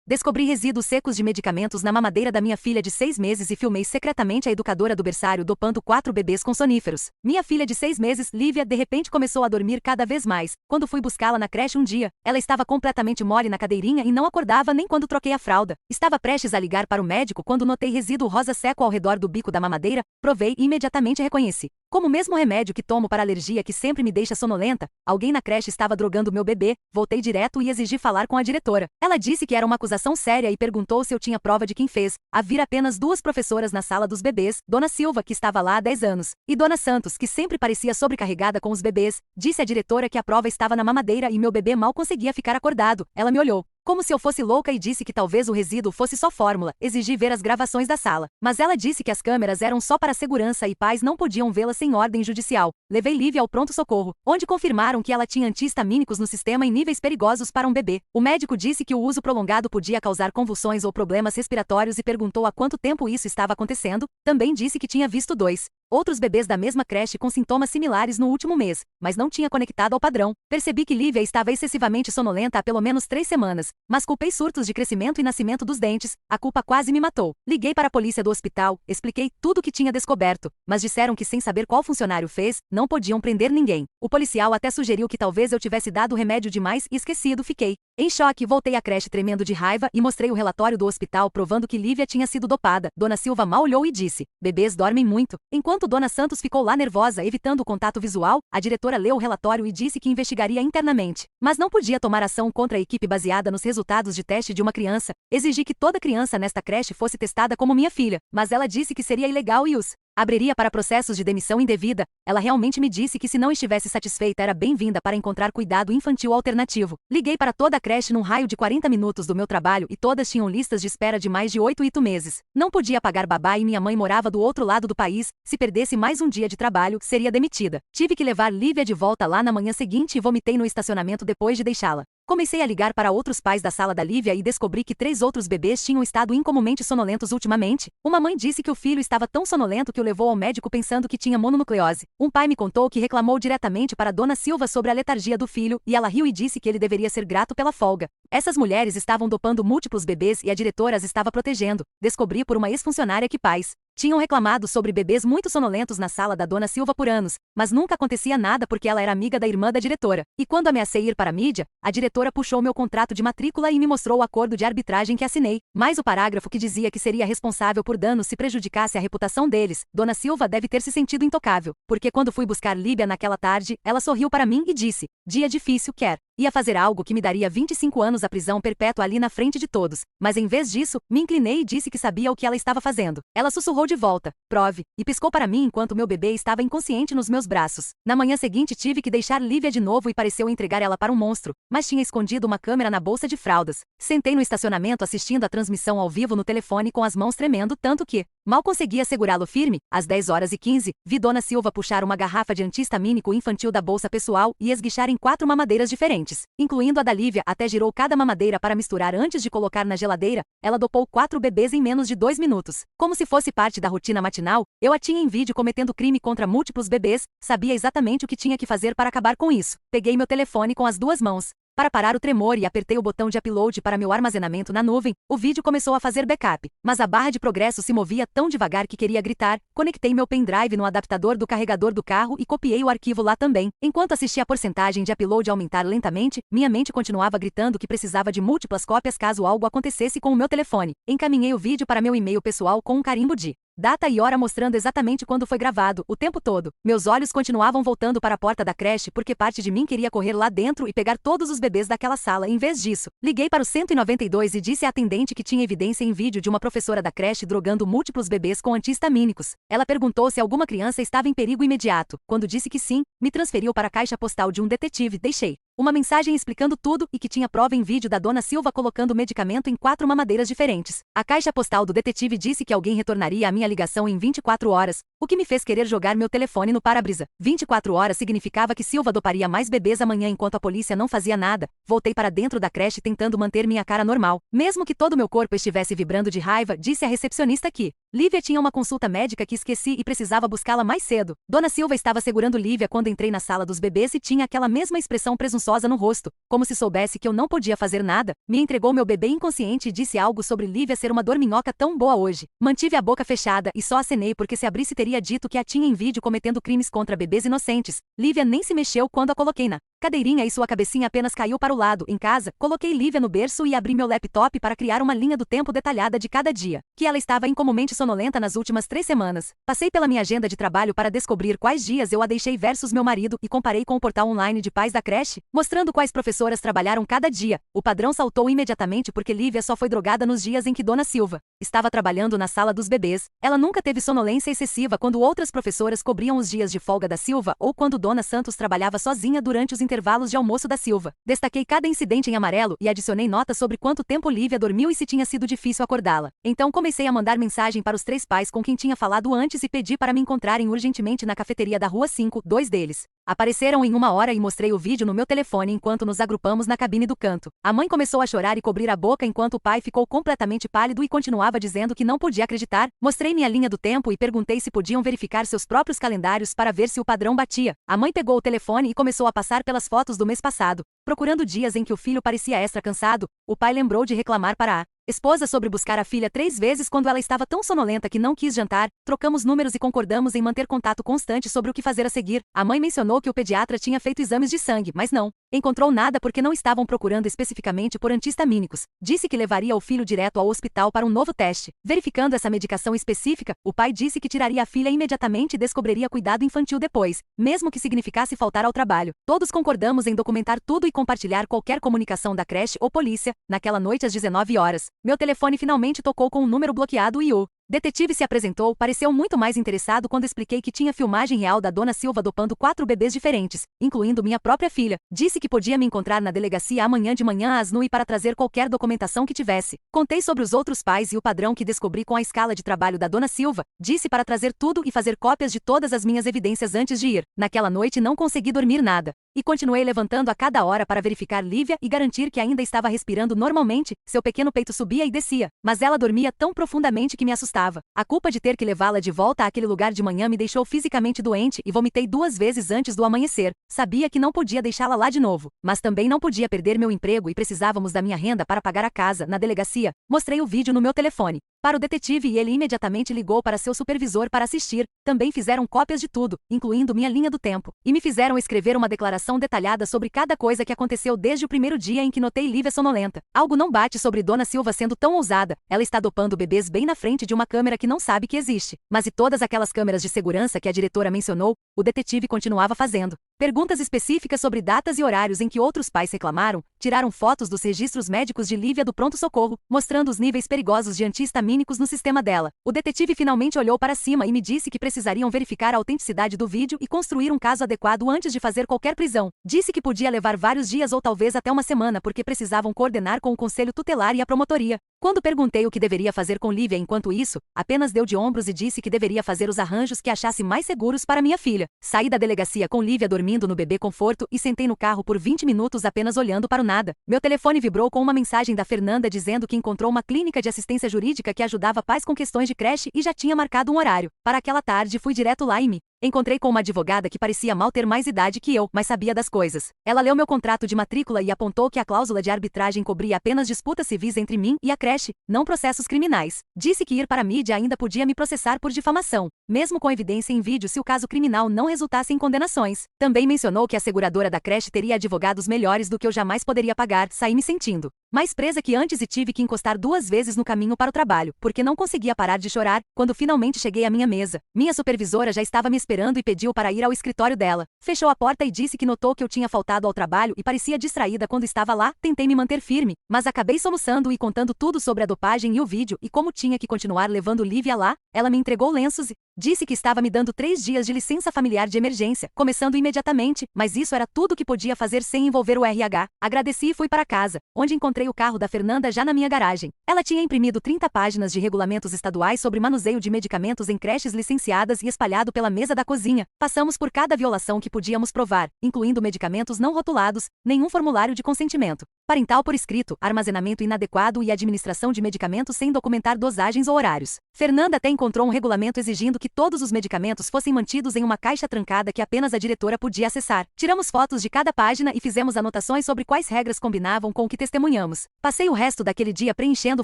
Descobri resíduos secos de medicamentos na mamadeira da minha filha de 6 meses e filmei secretamente a educadora do berçário dopando 4 bebês com soníferos. Minha filha de 6 meses, Lívia, de repente começou a dormir cada vez mais. Quando fui buscá-la na creche um dia, ela estava completamente mole na cadeirinha e não acordava nem quando troquei a fralda. Estava prestes a ligar para o médico quando notei resíduo rosa seco ao redor do bico da mamadeira, provei e imediatamente reconheci. Como o mesmo remédio que tomo para alergia que sempre me deixa sonolenta, alguém na creche estava drogando meu bebê, voltei direto e exigi falar com a diretora. Ela disse que era uma acusação séria e perguntou se eu tinha prova de quem fez. Havia apenas 2 professoras na sala dos bebês, Dona Silva, que estava lá há 10 anos, e Dona Santos, que sempre parecia sobrecarregada com os bebês. Disse à diretora que a prova estava na mamadeira e meu bebê mal conseguia ficar acordado. Ela me olhou como se eu fosse louca e disse que talvez o resíduo fosse só fórmula. Exigi ver as gravações da sala, mas ela disse que as câmeras eram só para segurança e pais não podiam vê-las sem ordem judicial. Levei Lívia ao pronto-socorro, onde confirmaram que ela tinha anti-histamínicos no sistema em níveis perigosos para um bebê. O médico disse que o uso prolongado podia causar convulsões ou problemas respiratórios e perguntou há quanto tempo isso estava acontecendo. Também disse que tinha visto 2 outros bebês da mesma creche com sintomas similares no último mês, mas não tinha conectado ao padrão. Percebi que Lívia estava excessivamente sonolenta há pelo menos 3 semanas, mas culpei surtos de crescimento e nascimento dos dentes. A culpa quase me matou. Liguei para a polícia do hospital, expliquei tudo o que tinha descoberto, mas disseram que sem saber qual funcionário fez, não podiam prender ninguém. O policial até sugeriu que talvez eu tivesse dado remédio demais e esquecido. Fiquei em choque, voltei à creche tremendo de raiva e mostrei o relatório do hospital provando que Lívia tinha sido dopada. Dona Silva mal olhou e disse: bebês dormem muito. Enquanto Dona Santos ficou lá nervosa, evitando o contato visual, a diretora leu o relatório e disse que investigaria internamente, mas não podia tomar ação contra a equipe baseada nos resultados de teste de uma criança. Exigi que toda criança nesta creche fosse testada como minha filha, mas ela disse que seria ilegal e os abriria para processos de demissão indevida. Ela realmente me disse que se não estivesse satisfeita era bem-vinda para encontrar cuidado infantil alternativo. Liguei para toda a creche num raio de 40 minutos do meu trabalho e todas tinham listas de espera de mais de 8 meses. Não podia pagar babá e minha mãe morava do outro lado do país. Se perdesse mais um dia de trabalho, seria demitida. Tive que levar Lívia de volta lá na manhã seguinte e vomitei no estacionamento depois de deixá-la. Comecei a ligar para outros pais da sala da Lívia e descobri que 3 outros bebês tinham estado incomumente sonolentos ultimamente. Uma mãe disse que o filho estava tão sonolento que o levou ao médico pensando que tinha mononucleose. Um pai me contou que reclamou diretamente para Dona Silva sobre a letargia do filho e ela riu e disse que ele deveria ser grato pela folga. Essas mulheres estavam dopando múltiplos bebês e a diretora as estava protegendo. Descobri por uma ex-funcionária que pais tinham reclamado sobre bebês muito sonolentos na sala da Dona Silva por anos, mas nunca acontecia nada porque ela era amiga da irmã da diretora. E quando ameacei ir para a mídia, a diretora puxou meu contrato de matrícula e me mostrou o acordo de arbitragem que assinei, mais o parágrafo que dizia que seria responsável por danos se prejudicasse a reputação deles. Dona Silva deve ter se sentido intocável, porque quando fui buscar Lívia naquela tarde, ela sorriu para mim e disse: dia difícil, quer. Ia fazer algo que me daria 25 anos à prisão perpétua ali na frente de todos, mas em vez disso, me inclinei e disse que sabia o que ela estava fazendo. Ela sussurrou de volta: prove, e piscou para mim enquanto meu bebê estava inconsciente nos meus braços. Na manhã seguinte tive que deixar Lívia de novo e pareceu entregar ela para um monstro, mas tinha escondido uma câmera na bolsa de fraldas. Sentei no estacionamento assistindo a transmissão ao vivo no telefone com as mãos tremendo tanto que mal conseguia segurá-lo firme. Às 10h15, vi Dona Silva puxar uma garrafa de anti-histamínico infantil da bolsa pessoal e esguichar em 4 mamadeiras diferentes, incluindo a da Lívia. Até girou cada mamadeira para misturar antes de colocar na geladeira. Ela dopou 4 bebês em menos de 2 minutos. Como se fosse parte da rotina matinal, eu a tinha em vídeo cometendo crime contra múltiplos bebês. Sabia exatamente o que tinha que fazer para acabar com isso. Peguei meu telefone com as 2 mãos para parar o tremor e apertei o botão de upload para meu armazenamento na nuvem. O vídeo começou a fazer backup, mas a barra de progresso se movia tão devagar que queria gritar. Conectei meu pendrive no adaptador do carregador do carro e copiei o arquivo lá também. Enquanto assistia a porcentagem de upload aumentar lentamente, minha mente continuava gritando que precisava de múltiplas cópias caso algo acontecesse com o meu telefone. Encaminhei o vídeo para meu e-mail pessoal com um carimbo de data e hora mostrando exatamente quando foi gravado. O tempo todo, meus olhos continuavam voltando para a porta da creche porque parte de mim queria correr lá dentro e pegar todos os bebês daquela sala. Em vez disso, liguei para o 192 e disse à atendente que tinha evidência em vídeo de uma professora da creche drogando múltiplos bebês com anti-histamínicos. Ela perguntou se alguma criança estava em perigo imediato. Quando disse que sim, me transferiu para a caixa postal de um detetive. Deixei uma mensagem explicando tudo e que tinha prova em vídeo da Dona Silva colocando o medicamento em 4 mamadeiras diferentes. A caixa postal do detetive disse que alguém retornaria a minha ligação em 24 horas, o que me fez querer jogar meu telefone no para-brisa. 24 horas significava que Silva doparia mais bebês amanhã enquanto a polícia não fazia nada. Voltei para dentro da creche tentando manter minha cara normal. Mesmo que todo meu corpo estivesse vibrando de raiva, disse à recepcionista que Lívia tinha uma consulta médica que esqueci e precisava buscá-la mais cedo. Dona Silva estava segurando Lívia quando entrei na sala dos bebês e tinha aquela mesma expressão presunçosa no rosto, como se soubesse que eu não podia fazer nada. Me entregou meu bebê inconsciente e disse algo sobre Lívia ser uma dorminhoca tão boa hoje. Mantive a boca fechada e só acenei porque se abrisse teria dito que a tinha em vídeo cometendo crimes contra bebês inocentes. Lívia nem se mexeu quando a coloquei na cadeirinha e sua cabecinha apenas caiu para o lado. Em casa, coloquei Lívia no berço e abri meu laptop para criar uma linha do tempo detalhada de cada dia, que ela estava incomumente sonolenta nas últimas 3 semanas. Passei pela minha agenda de trabalho para descobrir quais dias eu a deixei versus meu marido e comparei com o portal online de pais da creche, mostrando quais professoras trabalharam cada dia. O padrão saltou imediatamente porque Lívia só foi drogada nos dias em que Dona Silva estava trabalhando na sala dos bebês. Ela nunca teve sonolência excessiva quando outras professoras cobriam os dias de folga da Silva ou quando Dona Santos trabalhava sozinha durante os intervalos de almoço da Silva. Destaquei cada incidente em amarelo e adicionei notas sobre quanto tempo Lívia dormiu e se tinha sido difícil acordá-la. Então comecei a mandar mensagem para os 3 pais com quem tinha falado antes e pedi para me encontrarem urgentemente na cafeteria da Rua 5, 2 deles. Apareceram em 1 hora e mostrei o vídeo no meu telefone enquanto nos agrupamos na cabine do canto. A mãe começou a chorar e cobrir a boca enquanto o pai ficou completamente pálido e continuava dizendo que não podia acreditar. Mostrei minha linha do tempo e perguntei se podiam verificar seus próprios calendários para ver se o padrão batia. A mãe pegou o telefone e começou a passar pelas fotos do mês passado. Procurando dias em que o filho parecia extra cansado, o pai lembrou de reclamar para a esposa sobre buscar a filha 3 vezes quando ela estava tão sonolenta que não quis jantar. Trocamos números e concordamos em manter contato constante sobre o que fazer a seguir. A mãe mencionou que o pediatra tinha feito exames de sangue, mas não encontrou nada porque não estavam procurando especificamente por anti-histamínicos. Disse que levaria o filho direto ao hospital para um novo teste. Verificando essa medicação específica, o pai disse que tiraria a filha imediatamente e descobriria cuidado infantil depois, mesmo que significasse faltar ao trabalho. Todos concordamos em documentar tudo e compartilhar qualquer comunicação da creche ou polícia. Naquela noite às 19 horas, meu telefone finalmente tocou com um número bloqueado e o detetive se apresentou. Pareceu muito mais interessado quando expliquei que tinha filmagem real da Dona Silva dopando 4 bebês diferentes, incluindo minha própria filha. Disse que podia me encontrar na delegacia amanhã de manhã às 9 para trazer qualquer documentação que tivesse. Contei sobre os outros pais e o padrão que descobri com a escala de trabalho da Dona Silva. Disse para trazer tudo e fazer cópias de todas as minhas evidências antes de ir. Naquela noite não consegui dormir nada. E continuei levantando a cada hora para verificar Lívia e garantir que ainda estava respirando normalmente. Seu pequeno peito subia e descia, mas ela dormia tão profundamente que me assustava. A culpa de ter que levá-la de volta àquele lugar de manhã me deixou fisicamente doente e vomitei 2 vezes antes do amanhecer. Sabia que não podia deixá-la lá de novo, mas também não podia perder meu emprego e precisávamos da minha renda para pagar a casa. Na delegacia, mostrei o vídeo no meu telefone para o detetive e ele imediatamente ligou para seu supervisor para assistir. Também fizeram cópias de tudo, incluindo minha linha do tempo, e me fizeram escrever uma declaração detalhada sobre cada coisa que aconteceu desde o primeiro dia em que notei Lívia sonolenta. Algo não bate sobre Dona Silva sendo tão ousada. Ela está dopando bebês bem na frente de uma câmera que não sabe que existe. Mas e todas aquelas câmeras de segurança que a diretora mencionou? O detetive continuava fazendo perguntas específicas sobre datas e horários em que outros pais reclamaram. Tiraram fotos dos registros médicos de Lívia do pronto-socorro, mostrando os níveis perigosos de anti-histamínicos no sistema dela. O detetive finalmente olhou para cima e me disse que precisariam verificar a autenticidade do vídeo e construir um caso adequado antes de fazer qualquer prisão. Disse que podia levar vários dias ou talvez até uma semana porque precisavam coordenar com o conselho tutelar e a promotoria. Quando perguntei o que deveria fazer com Lívia enquanto isso, apenas deu de ombros e disse que deveria fazer os arranjos que achasse mais seguros para minha filha. Saí da delegacia com Lívia dormindo no bebê conforto e sentei no carro por 20 minutos apenas olhando para o nada. Meu telefone vibrou com uma mensagem da Fernanda dizendo que encontrou uma clínica de assistência jurídica que ajudava pais com questões de creche e já tinha marcado um horário. Para aquela tarde fui direto lá e me encontrei com uma advogada que parecia mal ter mais idade que eu, mas sabia das coisas. Ela leu meu contrato de matrícula e apontou que a cláusula de arbitragem cobria apenas disputas civis entre mim e a creche, não processos criminais. Disse que ir para a mídia ainda podia me processar por difamação, mesmo com evidência em vídeo se o caso criminal não resultasse em condenações. Também mencionou que a seguradora da creche teria advogados melhores do que eu jamais poderia pagar. Saí me sentindo mais presa que antes e tive que encostar 2 vezes no caminho para o trabalho, porque não conseguia parar de chorar. Quando finalmente cheguei à minha mesa, minha supervisora já estava me esperando e pediu para ir ao escritório dela. Fechou a porta e disse que notou que eu tinha faltado ao trabalho e parecia distraída quando estava lá. Tentei me manter firme, mas acabei soluçando e contando tudo sobre a dopagem e o vídeo e como tinha que continuar levando Lívia lá. Ela me entregou lenços e Disse que estava me dando 3 dias de licença familiar de emergência, começando imediatamente, mas isso era tudo que podia fazer sem envolver o RH. Agradeci e fui para casa, onde encontrei o carro da Fernanda já na minha garagem. Ela tinha imprimido 30 páginas de regulamentos estaduais sobre manuseio de medicamentos em creches licenciadas e espalhado pela mesa da cozinha. Passamos por cada violação que podíamos provar, incluindo medicamentos não rotulados, nenhum formulário de consentimento parental por escrito, armazenamento inadequado e administração de medicamentos sem documentar dosagens ou horários. Fernanda até encontrou um regulamento exigindo que todos os medicamentos fossem mantidos em uma caixa trancada que apenas a diretora podia acessar. Tiramos fotos de cada página e fizemos anotações sobre quais regras combinavam com o que testemunhamos. Passei o resto daquele dia preenchendo o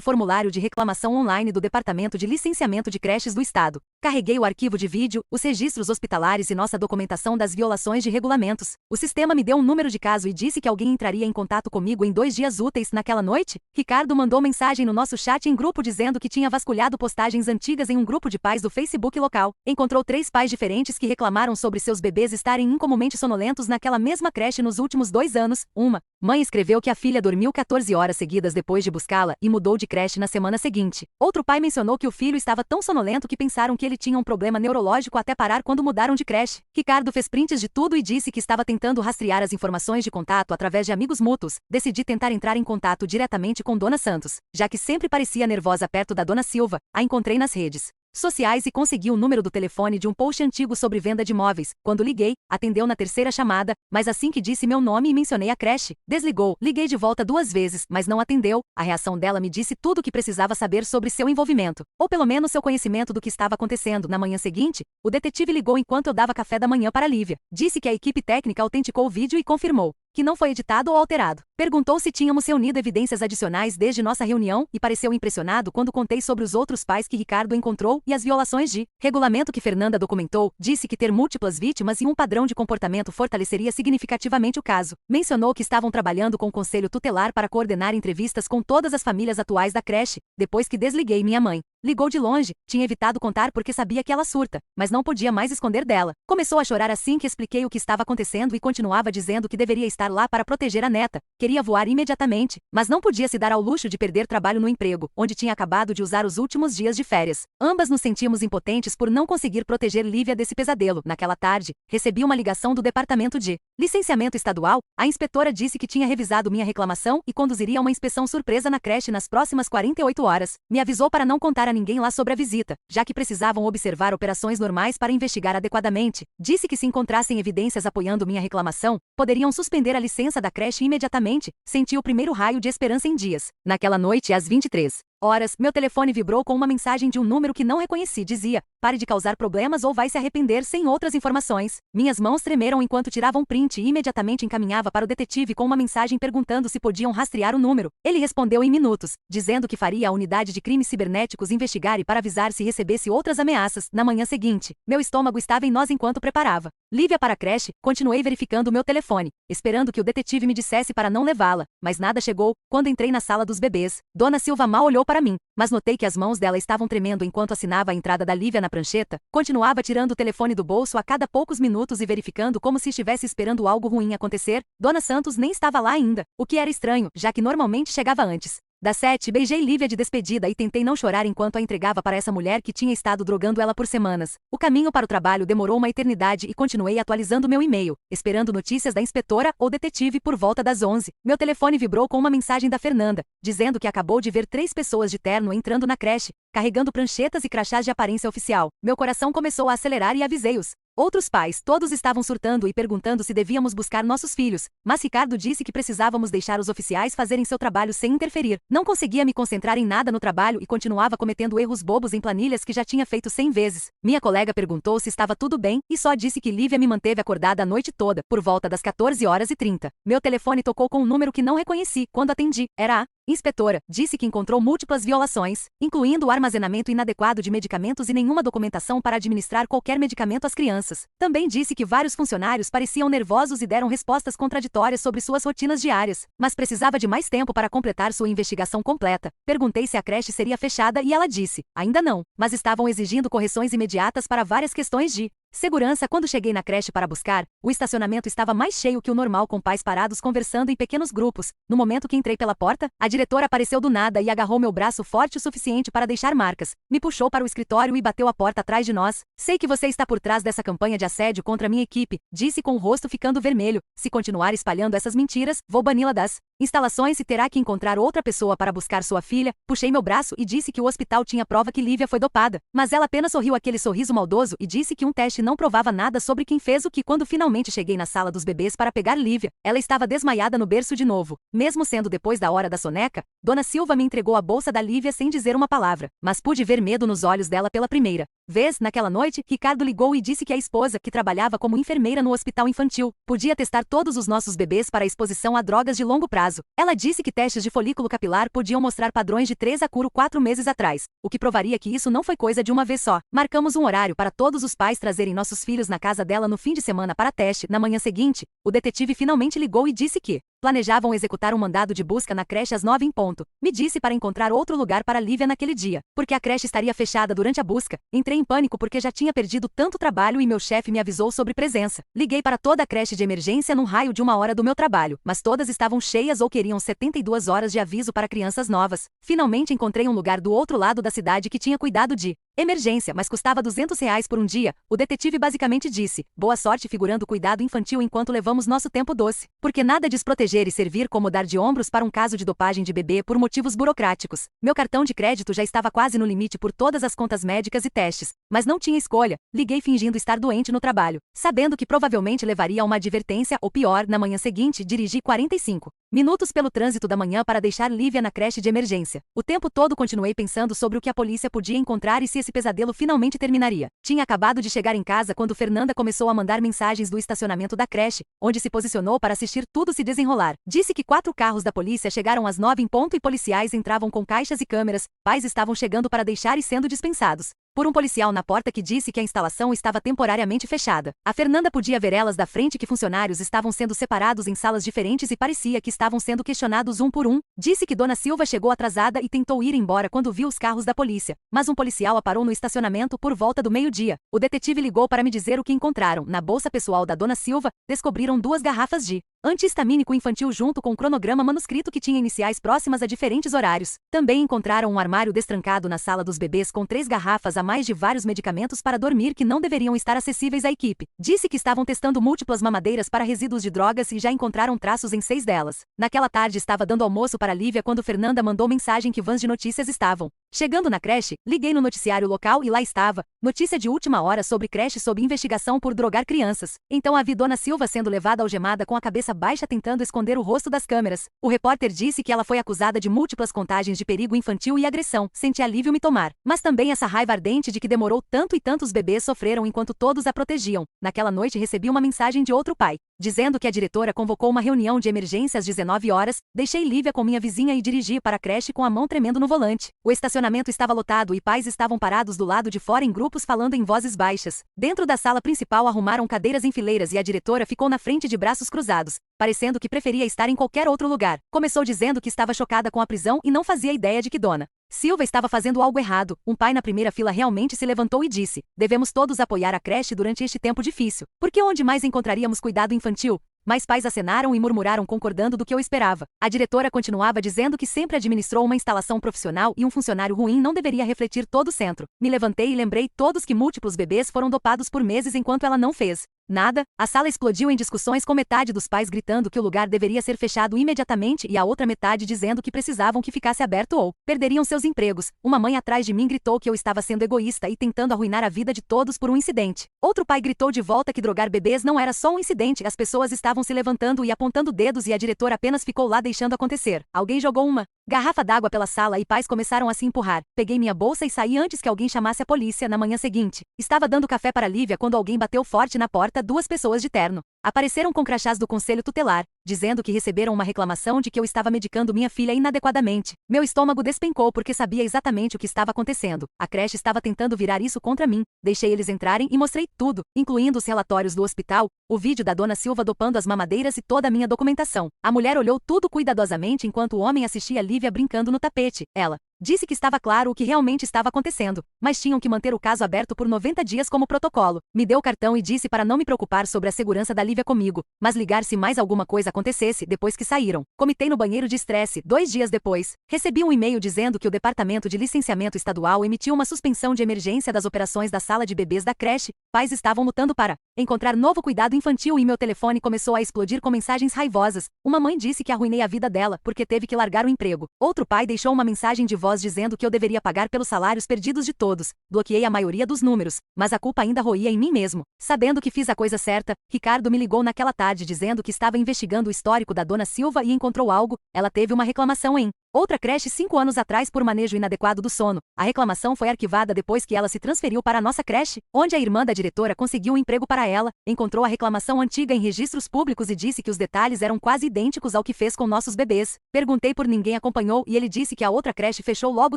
formulário de reclamação online do Departamento de Licenciamento de Creches do Estado. Carreguei o arquivo de vídeo, os registros hospitalares e nossa documentação das violações de regulamentos. O sistema me deu um número de caso e disse que alguém entraria em contato comigo em 2 dias úteis naquela noite. Ricardo mandou mensagem no nosso chat em grupo dizendo que tinha vasculhado postagens antigas em um grupo de pais do Facebook local. Encontrou 3 pais diferentes que reclamaram sobre seus bebês estarem incomumente sonolentos naquela mesma creche nos últimos 2 anos. Uma mãe escreveu que a filha dormiu 14 horas seguidas depois de buscá-la e mudou de creche na semana seguinte. Outro pai mencionou que o filho estava tão sonolento que pensaram que ele tinha um problema neurológico até parar quando mudaram de creche. Ricardo fez prints de tudo e disse que estava tentando rastrear as informações de contato através de amigos mútuos. Decidi tentar entrar em contato diretamente com Dona Santos, já que sempre parecia nervosa perto da Dona Silva. A encontrei nas redes sociais e consegui o número do telefone de um post antigo sobre venda de imóveis. Quando liguei, atendeu na terceira chamada, mas assim que disse meu nome e mencionei a creche, desligou. Liguei de volta 2 vezes, mas não atendeu. A reação dela me disse tudo o que precisava saber sobre seu envolvimento, ou pelo menos seu conhecimento do que estava acontecendo. Na manhã seguinte, o detetive ligou enquanto eu dava café da manhã para Lívia. Disse que a equipe técnica autenticou o vídeo e confirmou que não foi editado ou alterado. Perguntou se tínhamos reunido evidências adicionais desde nossa reunião e pareceu impressionado quando contei sobre os outros pais que Ricardo encontrou e as violações de regulamento que Fernanda documentou. Disse que ter múltiplas vítimas e um padrão de comportamento fortaleceria significativamente o caso. Mencionou que estavam trabalhando com o conselho tutelar para coordenar entrevistas com todas as famílias atuais da creche. Depois que desliguei, minha mãe ligou de longe. Tinha evitado contar porque sabia que ela surta, mas não podia mais esconder dela. Começou a chorar assim que expliquei o que estava acontecendo e continuava dizendo que deveria estar lá para proteger a neta. Queria voar imediatamente, mas não podia se dar ao luxo de perder trabalho no emprego, onde tinha acabado de usar os últimos dias de férias. Ambas nos sentimos impotentes por não conseguir proteger Lívia desse pesadelo. Naquela tarde, recebi uma ligação do Departamento de Licenciamento Estadual. A inspetora disse que tinha revisado minha reclamação e conduziria uma inspeção surpresa na creche nas próximas 48 horas. Me avisou para não contar a ninguém lá sobre a visita, já que precisavam observar operações normais para investigar adequadamente. Disse que se encontrassem evidências apoiando minha reclamação, poderiam suspender a licença da creche imediatamente. Senti o primeiro raio de esperança em dias. Naquela noite, às 23 horas, meu telefone vibrou com uma mensagem de um número que não reconheci. Dizia: pare de causar problemas ou vai se arrepender, sem outras informações. Minhas mãos tremeram enquanto tirava um print e imediatamente encaminhava para o detetive com uma mensagem perguntando se podiam rastrear o número. Ele respondeu em minutos, dizendo que faria a unidade de crimes cibernéticos investigar e para avisar se recebesse outras ameaças. Na manhã seguinte, meu estômago estava em nós enquanto preparava Lívia para a creche. Continuei verificando o meu telefone, esperando que o detetive me dissesse para não levá-la, mas nada chegou. Quando entrei na sala dos bebês, Dona Silva mal olhou para mim, mas notei que as mãos dela estavam tremendo enquanto assinava a entrada da Lívia na prancheta. Continuava tirando o telefone do bolso a cada poucos minutos e verificando como se estivesse esperando algo ruim acontecer. Dona Santos nem estava lá ainda, o que era estranho, já que normalmente chegava antes das 7, beijei Lívia de despedida e tentei não chorar enquanto a entregava para essa mulher que tinha estado drogando ela por semanas. O caminho para o trabalho demorou uma eternidade e continuei atualizando meu e-mail, esperando notícias da inspetora ou detetive. Por volta das 11, meu telefone vibrou com uma mensagem da Fernanda, dizendo que acabou de ver 3 pessoas de terno entrando na creche, carregando pranchetas e crachás de aparência oficial. Meu coração começou a acelerar e avisei-os. Outros pais, todos estavam surtando e perguntando se devíamos buscar nossos filhos, mas Ricardo disse que precisávamos deixar os oficiais fazerem seu trabalho sem interferir. Não conseguia me concentrar em nada no trabalho e continuava cometendo erros bobos em planilhas que já tinha feito 100 vezes. Minha colega perguntou se estava tudo bem e só disse que Lívia me manteve acordada a noite toda. Por volta das 14h30, meu telefone tocou com um número que não reconheci. Quando atendi, era a inspetora. Disse que encontrou múltiplas violações, incluindo o armazenamento inadequado de medicamentos e nenhuma documentação para administrar qualquer medicamento às crianças. Também disse que vários funcionários pareciam nervosos e deram respostas contraditórias sobre suas rotinas diárias, mas precisava de mais tempo para completar sua investigação completa. Perguntei se a creche seria fechada e ela disse: ainda não, mas estavam exigindo correções imediatas para várias questões de Segurança. Quando cheguei na creche para buscar, o estacionamento estava mais cheio que o normal, com pais parados conversando em pequenos grupos. No momento que entrei pela porta, a diretora apareceu do nada e agarrou meu braço forte o suficiente para deixar marcas. Me puxou para o escritório e bateu a porta atrás de nós. Sei que você está por trás dessa campanha de assédio contra minha equipe, disse com o rosto ficando vermelho. Se continuar espalhando essas mentiras, vou bani-la das instalações e terá que encontrar outra pessoa para buscar sua filha. Puxei meu braço e disse que o hospital tinha prova que Lívia foi dopada, mas ela apenas sorriu aquele sorriso maldoso e disse que um teste não provava nada sobre quem fez o que. Quando finalmente cheguei na sala dos bebês para pegar Lívia, ela estava desmaiada no berço de novo. Mesmo sendo depois da hora da soneca, Dona Silva me entregou a bolsa da Lívia sem dizer uma palavra, mas pude ver medo nos olhos dela pela primeira vez. Naquela noite, Ricardo ligou e disse que a esposa, que trabalhava como enfermeira no hospital infantil, podia testar todos os nossos bebês para exposição a drogas de longo prazo. Ela disse que testes de folículo capilar podiam mostrar padrões de 3 a 4 meses atrás, o que provaria que isso não foi coisa de uma vez só. Marcamos um horário para todos os pais trazerem nossos filhos na casa dela no fim de semana para teste. Na manhã seguinte, o detetive finalmente ligou e disse que planejavam executar um mandado de busca na creche às 9 em ponto. Me disse para encontrar outro lugar para Lívia naquele dia, porque a creche estaria fechada durante a busca. Entrei em pânico porque já tinha perdido tanto trabalho e meu chefe me avisou sobre presença. Liguei para toda a creche de emergência num raio de 1 hora do meu trabalho, mas todas estavam cheias ou queriam 72 horas de aviso para crianças novas. Finalmente encontrei um lugar do outro lado da cidade que tinha cuidado de emergência, mas custava R$ 200 por um dia. O detetive basicamente disse: boa sorte figurando cuidado infantil enquanto levamos nosso tempo doce. Porque nada desproteger e servir como dar de ombros para um caso de dopagem de bebê por motivos burocráticos. Meu cartão de crédito já estava quase no limite por todas as contas médicas e testes, mas não tinha escolha. Liguei fingindo estar doente no trabalho, sabendo que provavelmente levaria a uma advertência ou pior. Na manhã seguinte, dirigi 45 minutos pelo trânsito da manhã para deixar Lívia na creche de emergência. O tempo todo continuei pensando sobre o que a polícia podia encontrar e se esse pesadelo finalmente terminaria. Tinha acabado de chegar em casa quando Fernanda começou a mandar mensagens do estacionamento da creche, onde se posicionou para assistir tudo se desenrolar. Disse que 4 carros da polícia chegaram às 9 em ponto e policiais entravam com caixas e câmeras. Pais estavam chegando para deixar e sendo dispensados por um policial na porta que disse que a instalação estava temporariamente fechada. A Fernanda podia ver elas da frente que funcionários estavam sendo separados em salas diferentes e parecia que estavam sendo questionados um por um. Disse que Dona Silva chegou atrasada e tentou ir embora quando viu os carros da polícia, mas um policial a parou no estacionamento por volta do meio-dia. O detetive ligou para me dizer o que encontraram. Na bolsa pessoal da Dona Silva, descobriram 2 garrafas de anti-histamínico infantil junto com um cronograma manuscrito que tinha iniciais próximas a diferentes horários. Também encontraram um armário destrancado na sala dos bebês com 3 garrafas a mais de vários medicamentos para dormir que não deveriam estar acessíveis à equipe. Disse que estavam testando múltiplas mamadeiras para resíduos de drogas e já encontraram traços em 6 delas. Naquela tarde estava dando almoço para Lívia quando Fernanda mandou mensagem que vans de notícias estavam chegando na creche. Liguei no noticiário local e lá estava notícia de última hora sobre creche sob investigação por drogar crianças. Então a vi Dona Silva sendo levada algemada com a cabeça baixa tentando esconder o rosto das câmeras. O repórter disse que ela foi acusada de múltiplas contagens de perigo infantil e agressão. Senti alívio me tomar, mas também essa raiva ardente de que demorou tanto e tantos bebês sofreram enquanto todos a protegiam. Naquela noite recebi uma mensagem de outro pai, dizendo que a diretora convocou uma reunião de emergência às 19 horas. Deixei Lívia com minha vizinha e dirigi para a creche com a mão tremendo no volante. O estacionamento estava lotado e pais estavam parados do lado de fora em grupos falando em vozes baixas. Dentro da sala principal arrumaram cadeiras em fileiras e a diretora ficou na frente de braços cruzados, parecendo que preferia estar em qualquer outro lugar. Começou dizendo que estava chocada com a prisão e não fazia ideia de que Dona Silva estava fazendo algo errado. Um pai na primeira fila realmente se levantou e disse: devemos todos apoiar a creche durante este tempo difícil, porque onde mais encontraríamos cuidado infantil? Mais pais acenaram e murmuraram concordando do que eu esperava. A diretora continuava dizendo que sempre administrou uma instalação profissional e um funcionário ruim não deveria refletir todo o centro. Me levantei e lembrei todos que múltiplos bebês foram dopados por meses enquanto ela não fez nada. A sala explodiu em discussões com metade dos pais gritando que o lugar deveria ser fechado imediatamente e a outra metade dizendo que precisavam que ficasse aberto ou perderiam seus empregos. Uma mãe atrás de mim gritou que eu estava sendo egoísta e tentando arruinar a vida de todos por um incidente. Outro pai gritou de volta que drogar bebês não era só um incidente. As pessoas estavam se levantando e apontando dedos e a diretora apenas ficou lá deixando acontecer. Alguém jogou uma garrafa d'água pela sala e pais começaram a se empurrar. Peguei minha bolsa e saí antes que alguém chamasse a polícia. Na manhã seguinte, estava dando café para Lívia quando alguém bateu forte na porta. 2 pessoas de terno apareceram com crachás do Conselho Tutelar, dizendo que receberam uma reclamação de que eu estava medicando minha filha inadequadamente. Meu estômago despencou porque sabia exatamente o que estava acontecendo. A creche estava tentando virar isso contra mim. Deixei eles entrarem e mostrei tudo, incluindo os relatórios do hospital, o vídeo da dona Silva dopando as mamadeiras e toda a minha documentação. A mulher olhou tudo cuidadosamente enquanto o homem assistia Lívia brincando no tapete. Ela disse que estava claro o que realmente estava acontecendo, mas tinham que manter o caso aberto por 90 dias como protocolo. Me deu o cartão e disse para não me preocupar sobre a segurança da Lívia comigo, mas ligar se mais alguma coisa acontecesse depois que saíram. Comitei no banheiro de estresse. 2 dias depois, recebi um e-mail dizendo que o Departamento de Licenciamento Estadual emitiu uma suspensão de emergência das operações da sala de bebês da creche. Pais estavam lutando para encontrar novo cuidado infantil e meu telefone começou a explodir com mensagens raivosas. Uma mãe disse que arruinei a vida dela porque teve que largar o emprego. Outro pai deixou uma mensagem de voz dizendo que eu deveria pagar pelos salários perdidos de todos. Bloqueei a maioria dos números, mas a culpa ainda roía em mim mesmo. Sabendo que fiz a coisa certa, Ricardo me ligou naquela tarde dizendo que estava investigando o histórico da dona Silva e encontrou algo. Ela teve uma reclamação em outra creche 5 anos atrás por manejo inadequado do sono. A reclamação foi arquivada depois que ela se transferiu para a nossa creche, onde a irmã da diretora conseguiu um emprego para ela. Encontrou a reclamação antiga em registros públicos e disse que os detalhes eram quase idênticos ao que fez com nossos bebês. Perguntei por ninguém acompanhou e ele disse que a outra creche fechou logo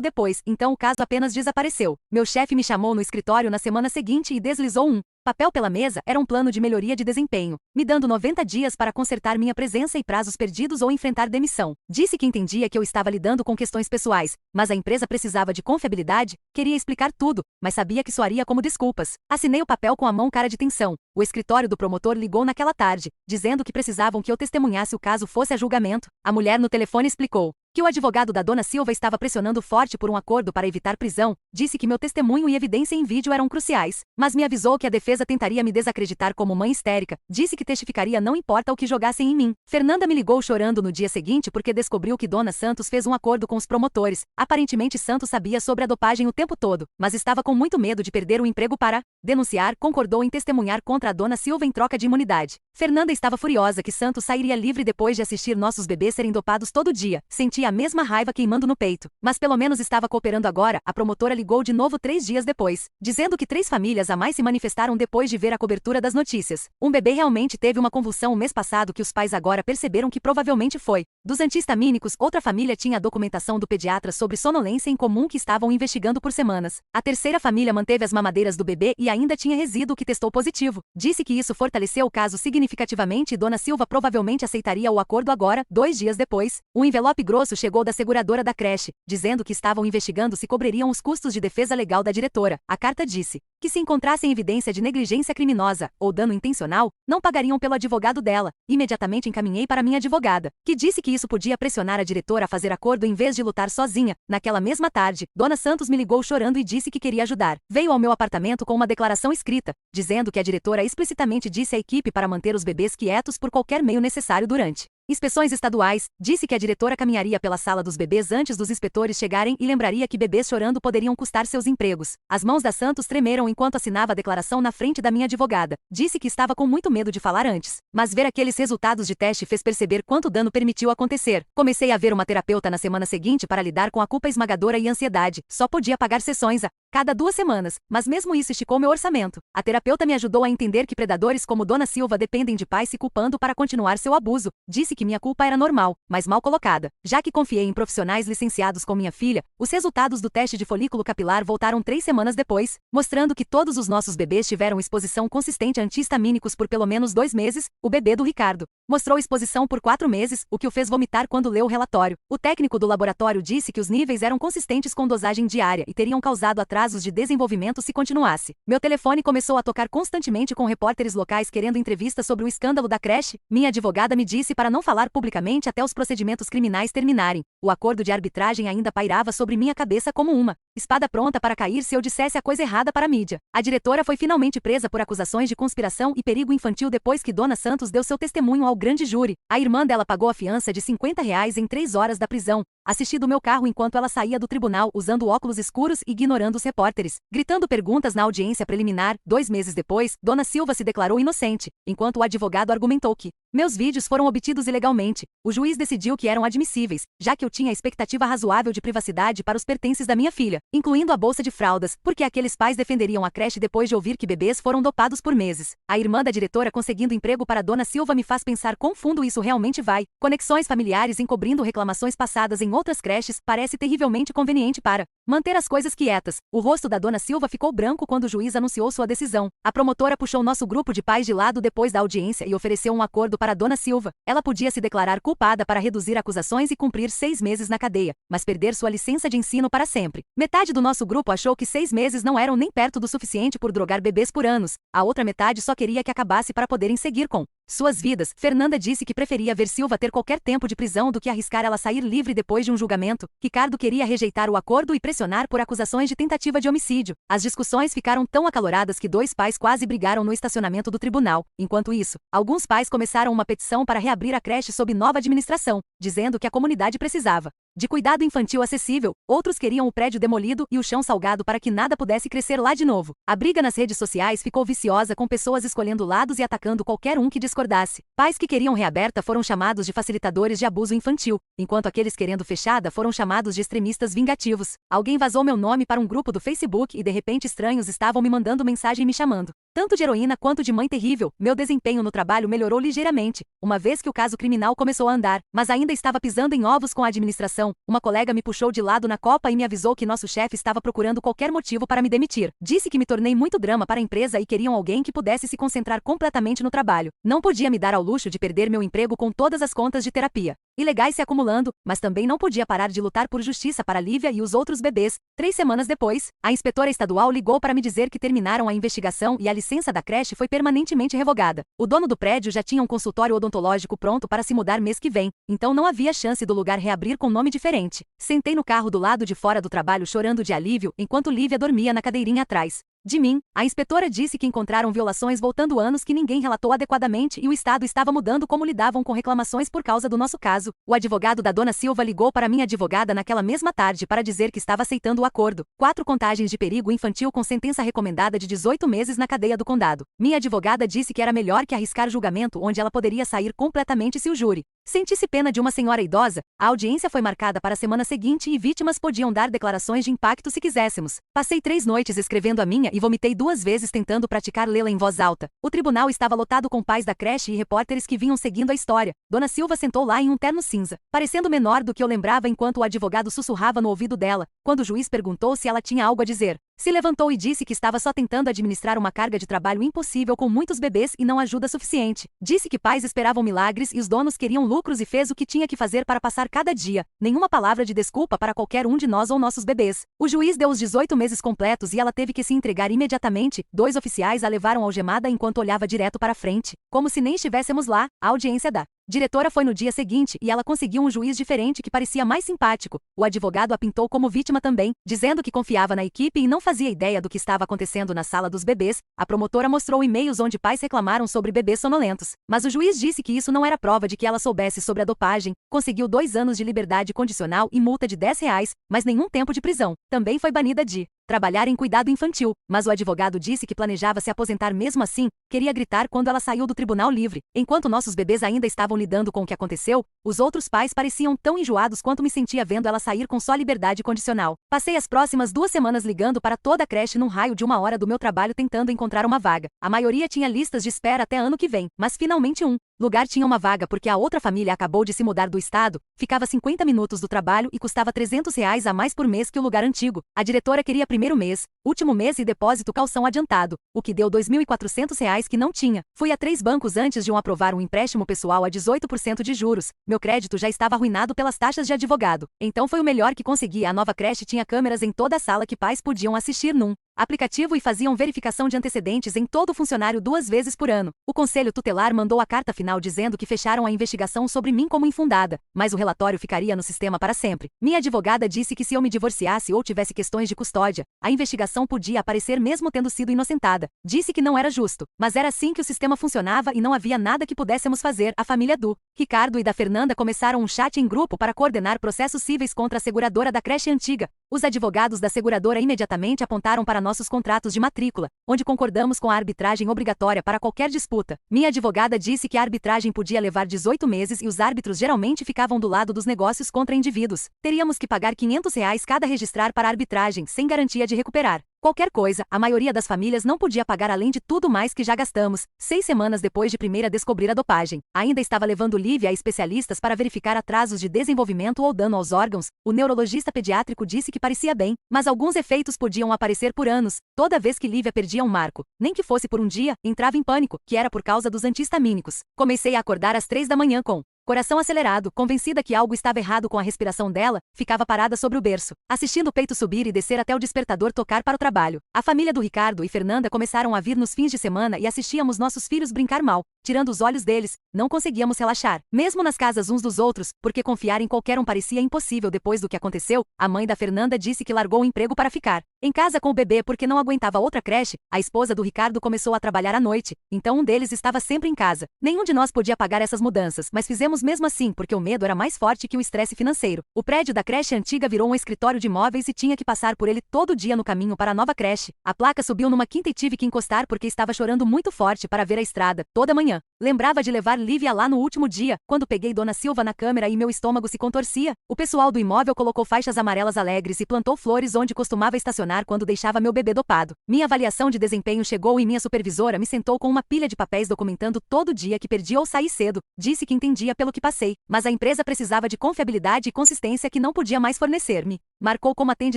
depois, então o caso apenas desapareceu. Meu chefe me chamou no escritório na semana seguinte e deslizou um papel pela mesa. Era um plano de melhoria de desempenho, me dando 90 dias para consertar minha presença e prazos perdidos ou enfrentar demissão. Disse que entendia que eu estava lidando com questões pessoais, mas a empresa precisava de confiabilidade, queria explicar tudo, mas sabia que soaria como desculpas. Assinei o papel com a mão cara de tensão. O escritório do promotor ligou naquela tarde, dizendo que precisavam que eu testemunhasse o caso fosse a julgamento. A mulher no telefone explicou que o advogado da dona Silva estava pressionando forte por um acordo para evitar prisão, disse que meu testemunho e evidência em vídeo eram cruciais, mas me avisou que a defesa tentaria me desacreditar como mãe histérica, disse que testificaria não importa o que jogassem em mim. Fernanda me ligou chorando no dia seguinte porque descobriu que dona Santos fez um acordo com os promotores. Aparentemente Santos sabia sobre a dopagem o tempo todo, mas estava com muito medo de perder o emprego para denunciar, concordou em testemunhar contra a dona Silva em troca de imunidade. Fernanda estava furiosa que Santos sairia livre depois de assistir nossos bebês serem dopados todo dia. Sentia a mesma raiva queimando no peito, mas pelo menos estava cooperando agora. A promotora ligou de novo 3 dias depois, dizendo que 3 famílias a mais se manifestaram depois de ver a cobertura das notícias. Um bebê realmente teve uma convulsão o mês passado que os pais agora perceberam que provavelmente foi dos anti-histamínicos. Outra família tinha a documentação do pediatra sobre sonolência em comum que estavam investigando por semanas. A terceira família manteve as mamadeiras do bebê e ainda tinha resíduo que testou positivo. Disse que isso fortaleceu o caso significativamente e dona Silva provavelmente aceitaria o acordo agora. 2 dias depois, um envelope grosso chegou da seguradora da creche, dizendo que estavam investigando se cobririam os custos de defesa legal da diretora. A carta disse que se encontrassem evidência de negligência criminosa ou dano intencional, não pagariam pelo advogado dela. Imediatamente encaminhei para minha advogada, que disse que isso podia pressionar a diretora a fazer acordo em vez de lutar sozinha. Naquela mesma tarde, dona Santos me ligou chorando e disse que queria ajudar. Veio ao meu apartamento com uma declaração escrita, dizendo que a diretora explicitamente disse à equipe para manter os bebês quietos por qualquer meio necessário durante inspeções estaduais. Disse que a diretora caminharia pela sala dos bebês antes dos inspetores chegarem e lembraria que bebês chorando poderiam custar seus empregos. As mãos da Santos tremeram enquanto assinava a declaração na frente da minha advogada. Disse que estava com muito medo de falar antes, mas ver aqueles resultados de teste fez perceber quanto dano permitiu acontecer. Comecei a ver uma terapeuta na semana seguinte para lidar com a culpa esmagadora e ansiedade. Só podia pagar sessões a cada 2 semanas, mas mesmo isso esticou meu orçamento. A terapeuta me ajudou a entender que predadores como dona Silva dependem de pais se culpando para continuar seu abuso. Disse que minha culpa era normal, mas mal colocada. Já que confiei em profissionais licenciados com minha filha, os resultados do teste de folículo capilar voltaram 3 semanas depois, mostrando que todos os nossos bebês tiveram exposição consistente a anti-histamínicos por pelo menos 2 meses. O bebê do Ricardo mostrou exposição por 4 meses, o que o fez vomitar quando leu o relatório. O técnico do laboratório disse que os níveis eram consistentes com dosagem diária e teriam causado atrasos de desenvolvimento se continuasse. Meu telefone começou a tocar constantemente com repórteres locais querendo entrevistas sobre o escândalo da creche. Minha advogada me disse para não falar publicamente até os procedimentos criminais terminarem. O acordo de arbitragem ainda pairava sobre minha cabeça como uma espada pronta para cair se eu dissesse a coisa errada para a mídia. A diretora foi finalmente presa por acusações de conspiração e perigo infantil depois que dona Santos deu seu testemunho ao grande júri. A irmã dela pagou a fiança de R$ 50 em 3 horas da prisão. Assisti do meu carro enquanto ela saía do tribunal usando óculos escuros e ignorando os repórteres, gritando perguntas na audiência preliminar. 2 meses depois, dona Silva se declarou inocente, enquanto o advogado argumentou que Meus vídeos foram obtidos ilegalmente. O juiz decidiu que eram admissíveis, já que eu tinha a expectativa razoável de privacidade para os pertences da minha filha, incluindo a bolsa de fraldas, porque aqueles pais defenderiam a creche depois de ouvir que bebês foram dopados por meses. A irmã da diretora conseguindo emprego para Dona Silva me faz pensar quão fundo isso realmente vai. Conexões familiares encobrindo reclamações passadas em outras creches parece terrivelmente conveniente para manter as coisas quietas. O rosto da Dona Silva ficou branco quando o juiz anunciou sua decisão. A promotora puxou nosso grupo de pais de lado depois da audiência e ofereceu um acordo para Dona Silva. Ela podia se declarar culpada para reduzir acusações e cumprir 6 meses na cadeia, mas perder sua licença de ensino para sempre. Metade do nosso grupo achou que 6 meses não eram nem perto do suficiente por drogar bebês por anos. A outra metade só queria que acabasse para poderem seguir com suas vidas. Fernanda disse que preferia ver Silva ter qualquer tempo de prisão do que arriscar ela sair livre depois de um julgamento. Ricardo queria rejeitar o acordo e pressionar por acusações de tentativa de homicídio. As discussões ficaram tão acaloradas que 2 pais quase brigaram no estacionamento do tribunal. Enquanto isso, alguns pais começaram uma petição para reabrir a creche sob nova administração, dizendo que a comunidade precisava de cuidado infantil acessível. Outros queriam o prédio demolido e o chão salgado para que nada pudesse crescer lá de novo. A briga nas redes sociais ficou viciosa, com pessoas escolhendo lados e atacando qualquer um que discordasse. Pais que queriam reaberta foram chamados de facilitadores de abuso infantil, enquanto aqueles querendo fechada foram chamados de extremistas vingativos. Alguém vazou meu nome para um grupo do Facebook e de repente estranhos estavam me mandando mensagem me chamando tanto de heroína quanto de mãe terrível. Meu desempenho no trabalho melhorou ligeiramente, uma vez que o caso criminal começou a andar, mas ainda estava pisando em ovos com a administração. Uma colega me puxou de lado na copa e me avisou que nosso chefe estava procurando qualquer motivo para me demitir. Disse que me tornei muito drama para a empresa e queriam alguém que pudesse se concentrar completamente no trabalho. Não podia me dar ao luxo de perder meu emprego com todas as contas de terapia ilegais se acumulando, mas também não podia parar de lutar por justiça para Lívia e os outros bebês. 3 semanas depois, a inspetora estadual ligou para me dizer que terminaram a investigação e a licença da creche foi permanentemente revogada. O dono do prédio já tinha um consultório odontológico pronto para se mudar mês que vem, então não havia chance do lugar reabrir com nome diferente. Sentei no carro do lado de fora do trabalho chorando de alívio enquanto Lívia dormia na cadeirinha atrás de mim. A inspetora disse que encontraram violações voltando anos que ninguém relatou adequadamente e o Estado estava mudando como lidavam com reclamações por causa do nosso caso. O advogado da Dona Silva ligou para minha advogada naquela mesma tarde para dizer que estava aceitando o acordo. 4 contagens de perigo infantil com sentença recomendada de 18 meses na cadeia do condado. Minha advogada disse que era melhor que arriscar julgamento onde ela poderia sair completamente se o júri sentisse pena de uma senhora idosa. A audiência foi marcada para a semana seguinte e vítimas podiam dar declarações de impacto se quiséssemos. Passei 3 noites escrevendo a minha e vomitei 2 vezes tentando praticar lê-la em voz alta. O tribunal estava lotado com pais da creche e repórteres que vinham seguindo a história. Dona Silva sentou lá em um terno cinza, parecendo menor do que eu lembrava enquanto o advogado sussurrava no ouvido dela. Quando o juiz perguntou se ela tinha algo a dizer, se levantou e disse que estava só tentando administrar uma carga de trabalho impossível com muitos bebês e não ajuda suficiente. Disse que pais esperavam milagres e os donos queriam lucros e fez o que tinha que fazer para passar cada dia. Nenhuma palavra de desculpa para qualquer um de nós ou nossos bebês. O juiz deu os 18 meses completos e ela teve que se entregar imediatamente. 2 oficiais a levaram algemada enquanto olhava direto para frente, como se nem estivéssemos lá. A audiência da diretora foi no dia seguinte e ela conseguiu um juiz diferente que parecia mais simpático. O advogado a pintou como vítima também, dizendo que confiava na equipe e não fazia ideia do que estava acontecendo na sala dos bebês. A promotora mostrou e-mails onde pais reclamaram sobre bebês sonolentos, mas o juiz disse que isso não era prova de que ela soubesse sobre a dopagem. Conseguiu 2 anos de liberdade condicional e multa de R$ 10, mas nenhum tempo de prisão. Também foi banida de trabalhar em cuidado infantil, mas o advogado disse que planejava se aposentar mesmo assim. Queria gritar quando ela saiu do tribunal livre. Enquanto nossos bebês ainda estavam lidando com o que aconteceu, os outros pais pareciam tão enjoados quanto me sentia vendo ela sair com só liberdade condicional. Passei as próximas 2 semanas ligando para toda a creche num raio de 1 hora do meu trabalho tentando encontrar uma vaga. A maioria tinha listas de espera até ano que vem, mas finalmente um lugar tinha uma vaga porque a outra família acabou de se mudar do estado, ficava 50 minutos do trabalho e custava R$ 300 a mais por mês que o lugar antigo. A diretora queria primeiro mês, último mês e depósito calção adiantado, o que deu R$ 2.400 que não tinha. Fui a 3 bancos antes de aprovar um empréstimo pessoal a 18% de juros. Meu crédito já estava arruinado pelas taxas de advogado. Então foi o melhor que consegui. A nova creche tinha câmeras em toda a sala que pais podiam assistir num aplicativo e faziam verificação de antecedentes em todo funcionário 2 vezes por ano. O conselho tutelar mandou a carta final dizendo que fecharam a investigação sobre mim como infundada, mas o relatório ficaria no sistema para sempre. Minha advogada disse que se eu me divorciasse ou tivesse questões de custódia, a investigação podia aparecer mesmo tendo sido inocentada. Disse que não era justo, mas era assim que o sistema funcionava e não havia nada que pudéssemos fazer. A família do Ricardo e da Fernanda começaram um chat em grupo para coordenar processos cíveis contra a seguradora da creche antiga. Os advogados da seguradora imediatamente apontaram para nossos contratos de matrícula, onde concordamos com a arbitragem obrigatória para qualquer disputa. Minha advogada disse que a arbitragem podia levar 18 meses e os árbitros geralmente ficavam do lado dos negócios contra indivíduos. Teríamos que pagar R$ 500 cada registrar para a arbitragem, sem garantia de recuperar qualquer coisa. A maioria das famílias não podia pagar além de tudo mais que já gastamos. 6 semanas depois de primeira descobrir a dopagem, ainda estava levando Lívia a especialistas para verificar atrasos de desenvolvimento ou dano aos órgãos. O neurologista pediátrico disse que parecia bem, mas alguns efeitos podiam aparecer por anos. Toda vez que Lívia perdia um marco, nem que fosse por um dia, entrava em pânico, que era por causa dos anti-histamínicos. Comecei a acordar às 3 da manhã com coração acelerado, convencida que algo estava errado com a respiração dela, ficava parada sobre o berço, assistindo o peito subir e descer até o despertador tocar para o trabalho. A família do Ricardo e Fernanda começaram a vir nos fins de semana e assistíamos nossos filhos brincar mal, tirando os olhos deles. Não conseguíamos relaxar, mesmo nas casas uns dos outros, porque confiar em qualquer um parecia impossível. Depois do que aconteceu, a mãe da Fernanda disse que largou o emprego para ficar em casa com o bebê porque não aguentava outra creche. A esposa do Ricardo começou a trabalhar à noite, então um deles estava sempre em casa. Nenhum de nós podia pagar essas mudanças, mas fizemos mesmo assim porque o medo era mais forte que o estresse financeiro. O prédio da creche antiga virou um escritório de imóveis e tinha que passar por ele todo dia no caminho para a nova creche. A placa subiu numa quinta e tive que encostar porque estava chorando muito forte para ver a estrada, toda manhã. Lembrava de levar Lívia lá no último dia, quando peguei Dona Silva na câmera e meu estômago se contorcia. O pessoal do imóvel colocou faixas amarelas alegres e plantou flores onde costumava estacionar quando deixava meu bebê dopado. Minha avaliação de desempenho chegou e minha supervisora me sentou com uma pilha de papéis documentando todo dia que perdi ou saí cedo. Disse que entendia pelo que passei, mas a empresa precisava de confiabilidade e consistência que não podia mais fornecer-me. Marcou como atende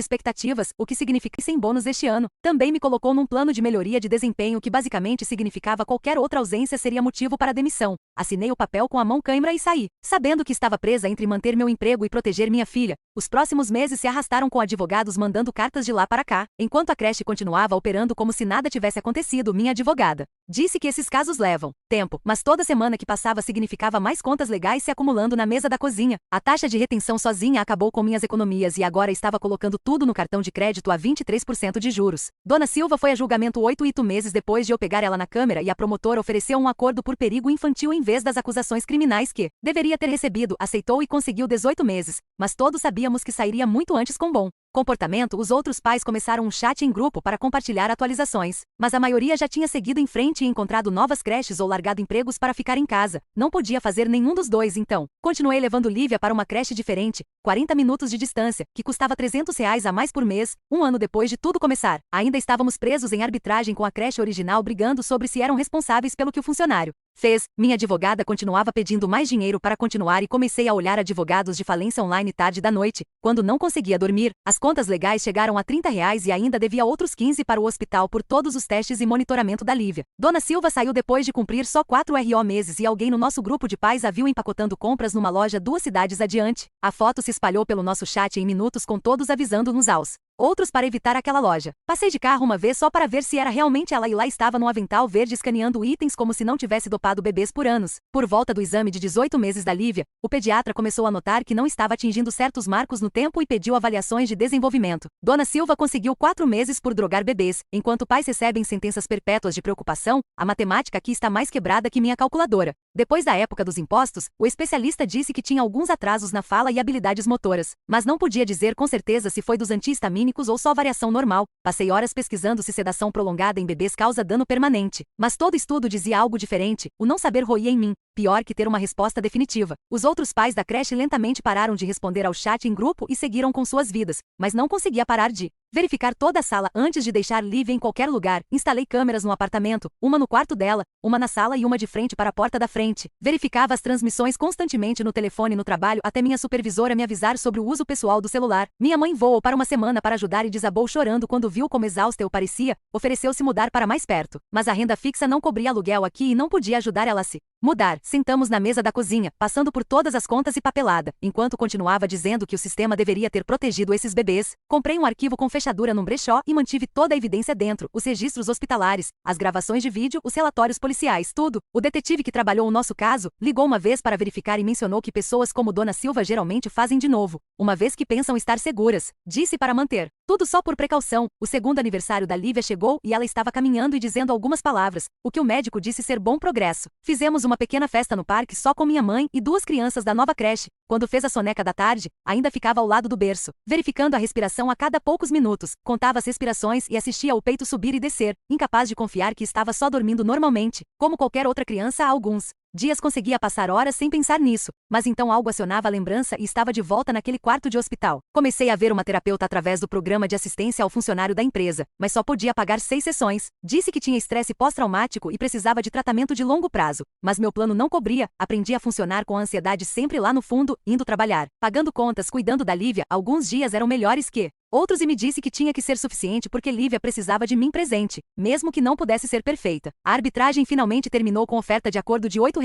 expectativas, o que significa sem bônus este ano. Também me colocou num plano de melhoria de desempenho que basicamente significava qualquer outra ausência seria motivo para demissão. Assinei o papel com a mão cãibra e saí, sabendo que estava presa entre manter meu emprego e proteger minha filha. Os próximos meses se arrastaram com advogados mandando cartas de lá para cá, enquanto a creche continuava operando como se nada tivesse acontecido. Minha advogada disse que esses casos levam tempo, mas toda semana que passava significava mais contas legais se acumulando na mesa da cozinha. A taxa de retenção sozinha acabou com minhas economias e agora estava colocando tudo no cartão de crédito a 23% de juros. Dona Silva foi a julgamento 8 meses depois de eu pegar ela na câmera e a promotora ofereceu um acordo por perigo infantil em vez das acusações criminais que deveria ter recebido. Aceitou e conseguiu 18 meses, mas todos sabíamos que sairia muito antes com bom comportamento. Os outros pais começaram um chat em grupo para compartilhar atualizações, mas a maioria já tinha seguido em frente e encontrado novas creches ou largado empregos para ficar em casa. Não podia fazer nenhum dos dois, então continuei levando Lívia para uma creche diferente, 40 minutos de distância, que custava R$ 300 a mais por mês. Um ano depois de tudo começar, ainda estávamos presos em arbitragem com a creche original brigando sobre se eram responsáveis pelo que o funcionário fez. Minha advogada continuava pedindo mais dinheiro para continuar e comecei a olhar advogados de falência online tarde da noite. Quando não conseguia dormir, as contas legais chegaram a R$ 30 e ainda devia outros 15 para o hospital por todos os testes e monitoramento da Lívia. Dona Silva saiu depois de cumprir só 4 meses e alguém no nosso grupo de pais a viu empacotando compras numa loja 2 cidades adiante. A foto se espalhou pelo nosso chat em minutos com todos avisando-nos aos outros para evitar aquela loja. Passei de carro uma vez só para ver se era realmente ela e lá estava no avental verde escaneando itens como se não tivesse dopado bebês por anos. Por volta do exame de 18 meses da Lívia, o pediatra começou a notar que não estava atingindo certos marcos no tempo e pediu avaliações de desenvolvimento. Dona Silva conseguiu 4 meses por drogar bebês. Enquanto pais recebem sentenças perpétuas de preocupação, a matemática aqui está mais quebrada que minha calculadora. Depois da época dos impostos, o especialista disse que tinha alguns atrasos na fala e habilidades motoras, mas não podia dizer com certeza se foi dos anti-histamínicos ou só variação normal. Passei horas pesquisando se sedação prolongada em bebês causa dano permanente, mas todo estudo dizia algo diferente. O não saber roía em mim, pior que ter uma resposta definitiva. Os outros pais da creche lentamente pararam de responder ao chat em grupo e seguiram com suas vidas, mas não conseguia parar de verificar toda a sala antes de deixar Lívia em qualquer lugar. Instalei câmeras no apartamento, uma no quarto dela, uma na sala e uma de frente para a porta da frente. Verificava as transmissões constantemente no telefone no trabalho até minha supervisora me avisar sobre o uso pessoal do celular. Minha mãe voou para uma semana para ajudar e desabou chorando quando viu como exausta eu parecia. Ofereceu-se mudar para mais perto, mas a renda fixa não cobria aluguel aqui e não podia ajudar ela a se mudar. Sentamos na mesa da cozinha, passando por todas as contas e papelada, enquanto continuava dizendo que o sistema deveria ter protegido esses bebês. Comprei um arquivo com fechadura num brechó e mantive toda a evidência dentro, os registros hospitalares, as gravações de vídeo, os relatórios policiais, tudo. O detetive que trabalhou o nosso caso, ligou uma vez para verificar e mencionou que pessoas como Dona Silva geralmente fazem de novo, uma vez que pensam estar seguras. Disse para manter tudo só por precaução. O segundo aniversário da Lívia chegou e ela estava caminhando e dizendo algumas palavras, o que o médico disse ser bom progresso. Fizemos uma pequena festa no parque só com minha mãe e 2 crianças da nova creche. Quando fez a soneca da tarde, ainda ficava ao lado do berço, verificando a respiração a cada poucos minutos, contava as respirações e assistia ao peito subir e descer, incapaz de confiar que estava só dormindo normalmente, como qualquer outra criança há alguns dias. Conseguia passar horas sem pensar nisso, mas então algo acionava a lembrança e estava de volta naquele quarto de hospital. Comecei a ver uma terapeuta através do programa de assistência ao funcionário da empresa, mas só podia pagar 6 sessões. Disse que tinha estresse pós-traumático e precisava de tratamento de longo prazo, mas meu plano não cobria. Aprendi a funcionar com a ansiedade sempre lá no fundo, indo trabalhar, pagando contas, cuidando da Lívia. Alguns dias eram melhores que outros e me disse que tinha que ser suficiente porque Lívia precisava de mim presente, mesmo que não pudesse ser perfeita. A arbitragem finalmente terminou com oferta de acordo de R$ 8,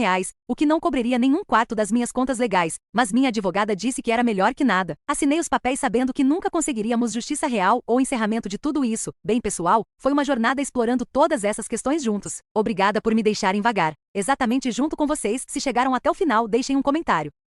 o que não cobriria nem um quarto das minhas contas legais, mas minha advogada disse que era melhor que nada. Assinei os papéis sabendo que nunca conseguiríamos justiça real ou encerramento de tudo isso. Bem pessoal, foi uma jornada explorando todas essas questões juntos. Obrigada por me deixarem vagar exatamente junto com vocês. Se chegaram até o final, deixem um comentário.